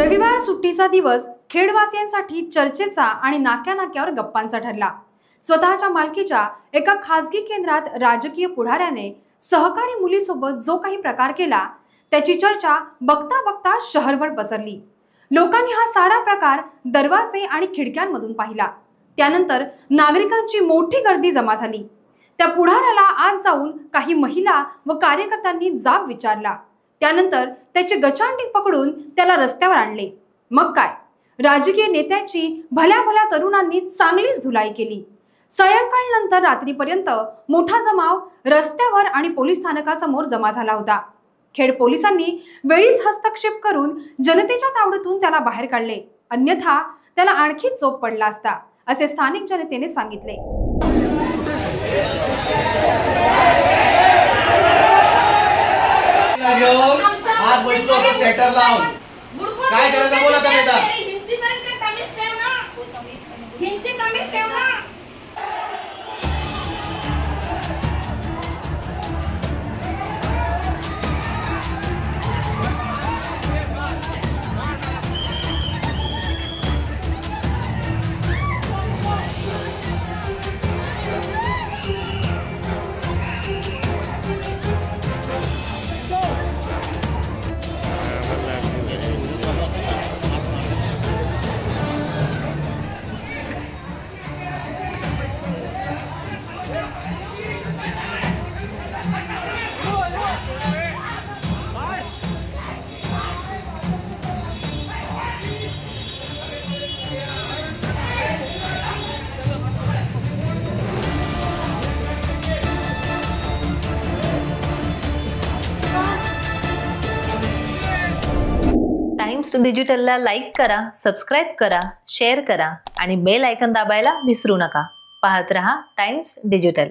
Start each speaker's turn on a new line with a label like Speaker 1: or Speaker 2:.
Speaker 1: रविवार सुट्टीचा दिवस खेडवासियांसाठी चर्चेचा आणि नाक्यानाक्यावर गप्पांचा ठरला। स्वतःच्या मालकीच्या एका खासगी केंद्रात राजकीय पुढाऱ्याने सहकारी मुलीसोबत जो काही प्रकार केला त्याची चर्चा बघता बघता शहरभर पसरली। लोकांनी हा सारा प्रकार दरवाजे आणि खिडक्यांमधून पाहिला। त्यानंतर नागरिकांची मोठी गर्दी जमा झाली। त्या पुढाऱ्याला आत जाऊन काही महिला व कार्यकर्त्यांनी जाब विचारला। त्यानंतर त्याचे गचांडी पकडून त्याला रस्त्यावर आणले। मग काय, राजकीय नेत्याची भल्या भल्या तरुणांनी चांगलीच धुलाई केली। सायंकाळनंतर रात्रीपर्यंत मोठा जमाव रस्त्यावर आणि पोलीस स्थानकासमोर जमा झाला होता। खेड पोलिसांनी वेळीच हस्तक्षेप करून जनतेच्या तावडीतून त्याला बाहेर काढले, अन्यथा त्याला आणखी चोप पडला असता, असे स्थानिक जनतेने सांगितले।
Speaker 2: आज बसलो होतो सेटर लावून काय करायचं बोला का बेटा
Speaker 3: टाइम्स डिजिटलला लाईक करा, सबस्क्राइब करा, शेअर करा आणि बेल आयकॉन दाबायला विसरू नका। पाहत रहा टाइम्स डिजिटल।